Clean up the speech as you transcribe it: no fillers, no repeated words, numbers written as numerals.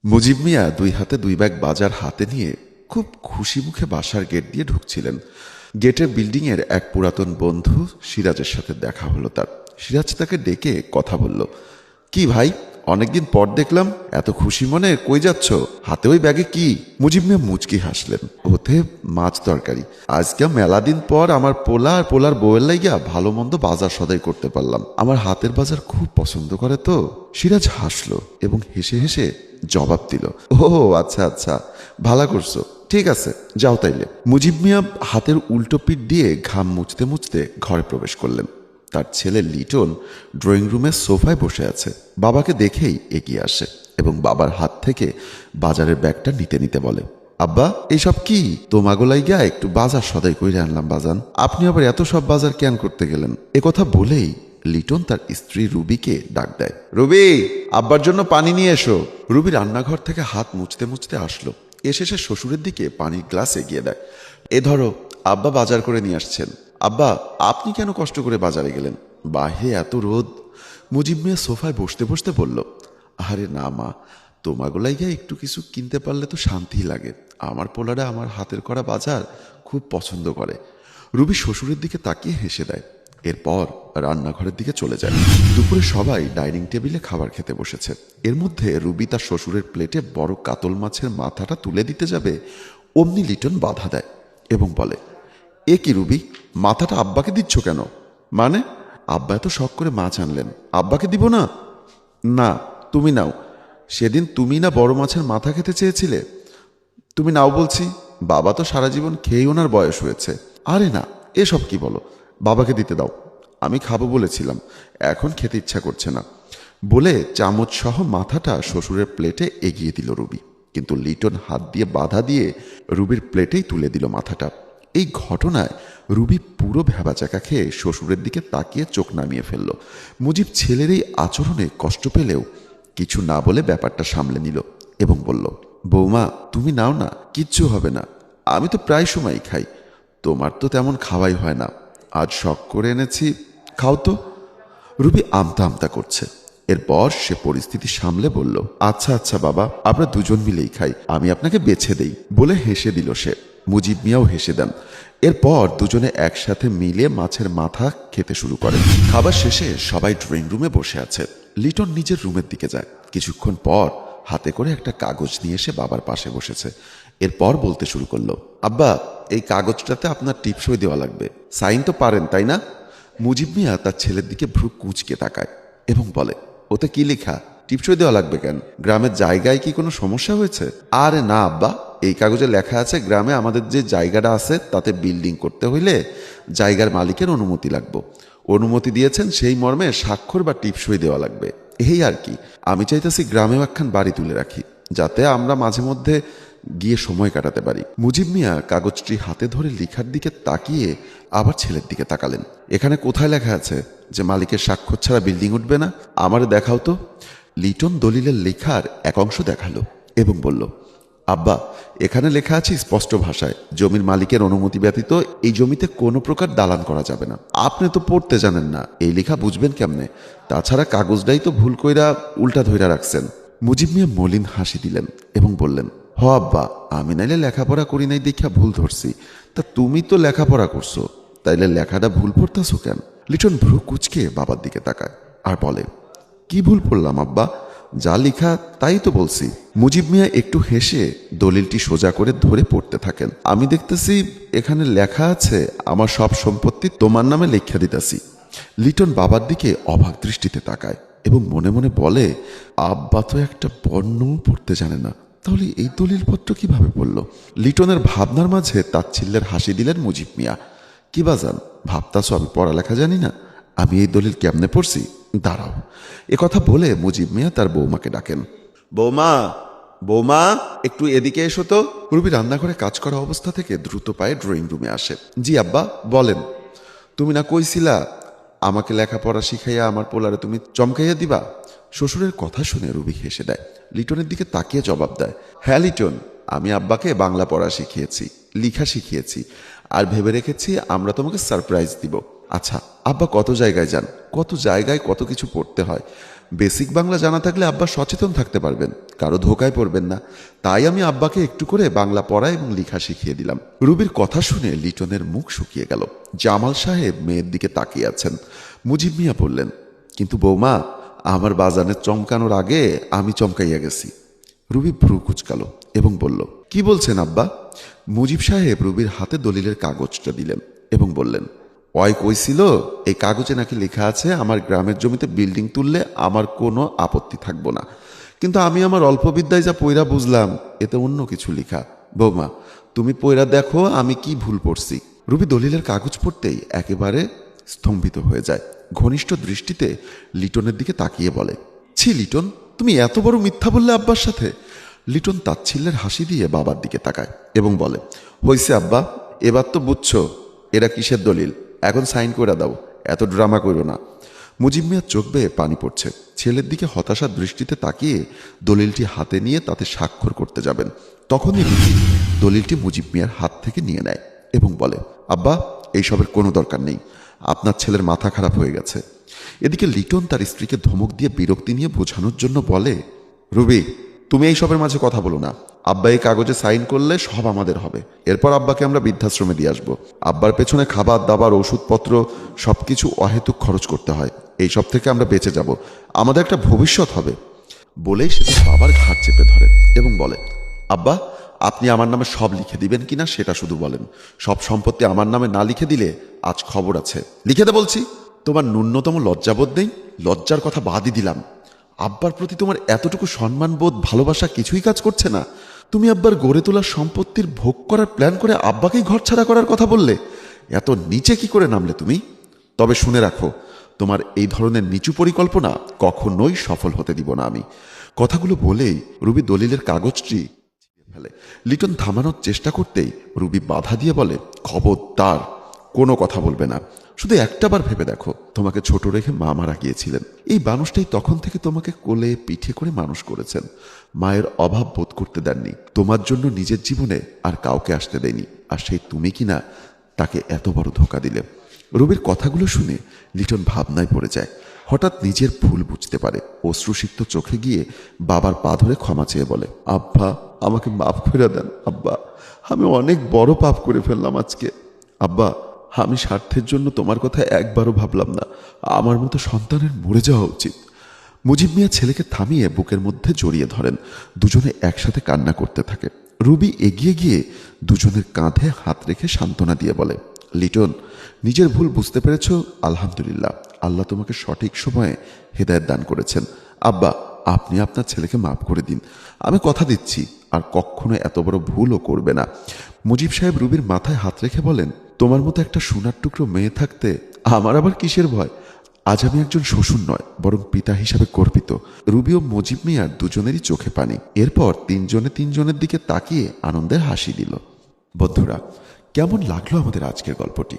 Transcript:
মুজিব মিয়া দুই হাতে দুই ব্যাগ বাজার হাতে নিয়ে খুব খুশি মুখে বাসার গেট দিয়ে ঢুকছিলেন। গেটের বিল্ডিংয়ের এক পুরাতন বন্ধু সিরাজের সাথে দেখা হলো তার। সিরাজ তাকে ডেকে কথা বলল। কি ভাই, অনেকদিন পর দেখলাম, এত খুশি মনে কই যাচ্ছ? হাতে ওই ব্যাগে কি? মুজিব মিয়া মুচকি হাসলেন। ওতে মাছ তরকারি। আজকে মেলা দিন পর আমার পোলা আর পোলার বউয়ের লাইগা ভালো মন্দ বাজার সদাই করতে পারলাম। আমার হাতের বাজার খুব পছন্দ করে তো। সিরাজ হাসলো এবং হেসে হেসে জবাব দিল, ও আচ্ছা আচ্ছা, ভালো করছো, ঠিক আছে, যাও তাইলে। মুজিব মিয়া হাতের উল্টো পিঠ দিয়ে ঘাম মুছতে মুছতে ঘরে প্রবেশ করলেন। তার ছেলে লিটন ড্রয়িং রুমের সোফায় বসে আছে। বাবাকে দেখেই এগিয়ে আসে এবং বাবার হাত থেকে বাজারের ব্যাগটা নিতে নিতে বলে, আব্বা এইসব কি? তোমাগোলাই গিয়া একটু বাজার সদাই কইরে আনলাম বাজান। আপনি আবার এত সব বাজার কেন করতে গেলেন? কথা বলেই লিটন তার স্ত্রী রুবিকে ডাক দেয়। রুবি, আব্বার জন্য পানি নিয়ে এসো। রুবি রান্নাঘর থেকে হাত মুছতে মুছতে আসলো। এসে সে শ্বশুরের দিকে পানির গ্লাস এগিয়ে দেয়। এ ধরো, আব্বা বাজার করে নিয়ে আসছেন। আব্বা, আপনি কেন কষ্ট করে বাজারে গেলেন? বাহিরে এত রোদ। মুজিব মিয়া সোফায় বসতে বসতে বলল, আরে না মা, তোমাগুলাই গিয়ে একটু কিছু কিনতে পারলে তো শান্তি লাগে। আমার পোলারা আমার হাতের করা বাজার খুব পছন্দ করে। রুবি শ্বশুরের দিকে তাকিয়ে হেসে দেয়। এরপর রান্নাঘরের দিকে চলে যায়। দুপুরে সবাই ডাইনিং টেবিলে খাবার খেতে বসেছে। এর মধ্যে রুবি তার শ্বশুরের প্লেটে বড় কাতল মাছের মাথাটা তুলে দিতে যাবে, অমনি লিটন বাধা দেয় এবং বলে, এ কি রুবি, মাথাটা আব্বাকে দিচ্ছ কেন? মানে? আব্বা এত শখ করে মাছ আনলেন, আব্বাকে দিব না? না, তুমি নাও। সেদিন তুমি না বড় মাছের মাথা খেতে চেয়েছিলে? তুমি নাও বলছি। বাবা তো সারা জীবন খেয়েই ওনার বয়স হয়েছে। আরে না, এসব কি বলো? বাবাকে দিতে দাও, আমি খাবো বলেছিলাম, এখন খেতে ইচ্ছা করছে না। বলে চামচ সহ মাথাটা শ্বশুরের প্লেটে এগিয়ে দিল রুবি। কিন্তু লিটন হাত দিয়ে বাধা দিয়ে রুবির প্লেটেই তুলে দিল মাথাটা। এই ঘটনায় রুবি পুরো ভ্যাবাচাকা খেয়ে শ্বশুরের দিকে তাকিয়ে চোখ নামিয়ে ফেলল। মুজিব ছেলের এই আচরণে কষ্ট পেলেও কিছু না বলে ব্যাপারটা সামলে নিল এবং বলল, বৌমা তুমি নাও না, কিচ্ছু হবে না, আমি তো প্রায় সময়ই খাই, তোমার তো তেমন খাওয়াই হয় না, আজ শখ করে এনেছি, খাও তো। রুবি আমতা আমতা করছে। এরপর সে পরিস্থিতি সামলে বলল, আচ্ছা আচ্ছা বাবা, আমরা দুজন মিলেই খাই, আমি আপনাকে বেছে দেই, বলে হেসে দিল সে। মুজিব মিয়াও হেসে দেন। এরপর দুজনে একসাথে মিলে মাছের মাথা খেতে শুরু করে। খাবার শেষে সবাই ড্রয়িং রুমে বসে আছে। লিটন নিজের রুমের দিকে যায়। কিছুক্ষণ পর হাতে করে একটা কাগজ নিয়ে এসে বাবার পাশে বসেছে। এরপর বলতে শুরু করলো, আব্বা এই কাগজটাতে আপনার টিপসই দেওয়া লাগবে, সাইন তো পারেন তাই না? মুজিব মিয়া তার ছেলের দিকে ভ্রু কুঁচকে তাকায় এবং বলে, ওতে কি লেখা? টিপসই দেওয়া লাগবে কেন? গ্রামের জায়গায় কি কোনো সমস্যা হয়েছে? আরে না আব্বা, এই কাগজে লেখা আছে গ্রামে আমাদের যে জায়গাটা আছে তাতে বিল্ডিং করতে হইলে জায়গার মালিকের অনুমতি লাগবে। অনুমতি দিয়েছেন সেই মর্মে স্বাক্ষর বা টিপসই দেওয়া লাগবে, এই আর কি। আমি চাইতেছি গ্রামেও একখান বাড়ি তুলে রাখি, যাতে আমরা মাঝে মধ্যে গিয়ে সময় কাটাতে পারি। মুজিব মিয়া কাগজটি হাতে ধরে লেখার দিকে তাকিয়ে আবার ছেলের দিকে তাকালেন। এখানে কোথায় লেখা আছে যে মালিকের স্বাক্ষর ছাড়া বিল্ডিং উঠবে না? আমারে দেখাও তো। লিটন দলিলের লেখার এক অংশ দেখালো এবং বলল, আব্বা এখানে লেখা আছে স্পষ্ট ভাষায়, জমির মালিকের অনুমতি ব্যতীত এই জমিতে কোনো প্রকার দালান করা যাবে না। আপনি তো পড়তে জানেন না, এই লেখা বুঝবেন কেমনে? তাছাড়া কাগজটাই তো ভুল কইরা উল্টা ধইরা রাখছেন। মুজিব মিয়া মলিন হাসি দিলেন এবং বললেন, হ আব্বা, আমি নাইলে লেখাপড়া করি নাই দেখা ভুল ধরছি, তা তুমি তো লেখাপড়া করছো, তাইলে লেখাটা ভুল পড়তেছো কেন? লিটন ভ্রু কুচকে বাবার দিকে তাকায় আর বলে, কি ভুল পড়লাম আব্বা? যা লেখা তাই তো বলছি। মুজিব মিয়া একটু হেসে দলিলটি সোজা করে ধরে পড়তে থাকেন। আমি দেখতেছি এখানে লেখা আছে আমার সব সম্পত্তি তোমার নামে লেখা দিতেছি। লিটন বাবার দিকে অবাক দৃষ্টিতে তাকায় এবং মনে মনে বলে, আব্বা তো একটা বর্ণও পড়তে জানে না, তাহলে এই দলিলপত্র কিভাবে পড়ল? লিটনের ভাবনার মাঝে তাচ্ছিল্যের হাসি দিলেন মুজিব মিয়া। কি বাজান, ভাবতাছো আমি পড়ালেখা জানি না? আমি এই দলিল কেমনে পড়ছি, দাঁড়াও। কথা বলে মুজিব মিয়া তার বৌমাকে ডাকেন। বৌমা, বৌমা একটু এদিকে এসো তো। রুবি রান্নাঘরে কাজ করা অবস্থা থেকে দ্রুত পায়ে ড্রয়িং রুমে আসে। জি আব্বা বলেন। তুমি না কইছিলা আমাকে লেখাপড়া শিখাইয়া আমার পোলারে তুমি চমকাইয়া দিবা? শ্বশুরের কথা শুনে রুবি হেসে দেয়। লিটনের দিকে তাকিয়ে জবাব দেয়, হ্যাঁ লিটন, আমি আব্বাকে বাংলা পড়া শিখিয়েছি, লিখা শিখিয়েছি, আর ভেবে রেখেছি আমরা তোমাকে সারপ্রাইজ দিব। আচ্ছা আব্বা কত জায়গায় যান, কত জায়গায় কত কিছু পড়তে হয়, বেসিক বাংলা জানা থাকলে আব্বা সচেতন থাকতে পারবেন, কারো ধোকায় পড়বেন না। তাই আমি আব্বাকে একটু করে বাংলা পড়া এবং লেখা শিখিয়ে দিলাম। রুবির কথা শুনে লিটনের মুখ শুকিয়ে গেল। জামাল সাহেব মেয়ের দিকে তাকিয়ে আছেন। মুজিব মিয়া বললেন, কিন্তু বৌমা, আমার বাজানের চমকানোর আগে আমি চমকাইয়া গেছি। রুবি ভ্রু কুচকালো এবং বলল, কি বলছেন আব্বা? মুজিব সাহেব রুবির হাতে দলিলের কাগজটা দিলেন এবং বললেন, ওই কইছিল এই কাগজে নাকি লেখা আছে আমার গ্রামের জমিতে বিল্ডিং তুললে আমার কোনো আপত্তি থাকবো না, কিন্তু আমি আমার অল্প বিদ্যায় যা পয়রা বুঝলাম এতে অন্য কিছু লেখা। বৌমা, তুমি পয়রা দেখো আমি কি ভুল পড়ছি। রুবি দলিলের কাগজ পড়তেই একেবারে স্তম্ভিত হয়ে যায়। ঘনিষ্ঠ দৃষ্টিতে লিটনের দিকে তাকিয়ে বলে, ছি লিটন, তুমি এত বড় মিথ্যা বললে আব্বার সাথে। লিটন তাচ্ছিল্যের হাসি দিয়ে বাবার দিকে তাকায় এবং বলে, হইছে আব্বা, এবার তো বুঝছো এরা কিসের দলিল, এখন সাইন করে দাও, এত ড্রামা করো না। মুজিব মিয়ার চোখ বেয়ে পানি পড়ছে। ছেলের দিকে হতাশার দৃষ্টিতে তাকিয়ে দলিলটি হাতে নিয়ে তাতে স্বাক্ষর করতে যাবেন, তখনই রুবি দলিলটি মুজিব মিয়ার হাত থেকে নিয়ে নেয় এবং বলে, আব্বা, এইসবের কোনো দরকার নেই, আপনার ছেলের মাথা খারাপ হয়ে গেছে। এদিকে লিটন তার স্ত্রীকে ধমক দিয়ে বিরক্তি নিয়ে বোঝানোর জন্য বলে, রুবি, তুমি এই সবের মাঝে কথা বলো না। আব্বা এই কাগজে সাইন করলে সব আমাদের হবে। এরপর আব্বাকে আমরা বৃদ্ধাশ্রমে দিয়ে আসবো। আব্বার পেছনে খাবার দাবার ওষুধপত্র সবকিছু অহেতুক খরচ করতে হয়। এই সব থেকে আমরা বেঁচে যাব, আমাদের একটা ভবিষ্যৎ হবে। বলেই সে তার বাবার ঘাড় চেপে ধরে এবং বলে, আব্বা, আপনি আমার নামে সব লিখে দিবেন কিনা সেটা শুধু বলেন। সব সম্পত্তি আমার নামে না লিখে দিলে আজ খবর আছে। লিখে দে বলছি। তোমার ন্যূনতম লজ্জাবোধ নেই? লজ্জার কথা বাদই দিলাম, আব্বার প্রতি তোমার এতটুকু সম্মানবোধ ভালোবাসা কিছুই কাজ করছে না? তুমি আব্বার গড়ে তোলা সম্পত্তির ভোগ করার প্ল্যান করে আব্বাকেই ঘরছাড়া করার কথা বললে। এত নিচে কি করে নামলে তুমি? তবে শুনে রাখো, তোমার এই ধরনের নিচু পরিকল্পনা কখনোই সফল হতে দিব না আমি। কথাগুলো বলেই রুবি দলিলের কাগজটি ফেলে। লিটন থামানোর চেষ্টা করতেই রুবি বাধা দিয়ে বলে, খবরদার, কোনো কথা বলবে না। শুধু একটাবার ভেবে দেখো, তোমাকে ছোট রেখে মা মারা গিয়েছিলেন। এই মানুষটাই তখন থেকে তোমাকে কোলে পিঠে করে মানুষ করেছেন। মায়ের অভাব বোধ করতে দেননি, তোমার জন্য নিজের জীবনে আর কাউকে আসতে দেয়নি। আর সেই তুমি কিনা তাকে এত বড় ধোঁকা দিলে। রবির কথাগুলো শুনে লিটন ভাবনায় পড়ে যায়। হঠাৎ নিজের ভুল বুঝতে পারে। অশ্রুসিক্ত চোখে গিয়ে বাবার পা ধরে ক্ষমা চেয়ে বলে, আব্বা, আমাকে মাফ করে দেন আব্বা, আমি অনেক বড় পাপ করে ফেললাম আজকে। আব্বা, আমি স্বার্থের জন্য তোমার কথা একবারও ভাবলাম না। আমার মতো সন্তানের মরে যাওয়া উচিত। মুজিব মিয়া ছেলেকে থামিয়ে বুকের মধ্যে জড়িয়ে ধরেন। দুজনে একসাথে কান্না করতে থাকে। রুবি এগিয়ে গিয়ে দুজনের কাঁধে হাত রেখে সান্ত্বনা দিয়ে বলে, লিটন, নিজের ভুল বুঝতে পেরেছ, আলহামদুলিল্লাহ। আল্লাহ তোমাকে সঠিক সময়ে হেদায়েত দান করেছেন। আব্বা, আপনি আপনার ছেলেকে মাফ করে দিন। আমি কথা দিচ্ছি আর কখনো এত বড় ভুলও করবে না। মুজিব সাহেব রুবির মাথায় হাত রেখে বলেন, তোমার মতো একটা সোনার টুকরো মেয়ে থাকতে আমার আবার কিসের ভয়? আজ আমি একজন শ্বশুর নয়, বরং পিতা হিসাবে গর্বিত। রুবি ও মুজিব মিয়ার দুজনেরই চোখে পানি। এরপর তিনজনে তিনজনের দিকে তাকিয়ে আনন্দের হাসি দিল। বন্ধুরা, কেমন লাগলো আমাদের আজকের গল্পটি?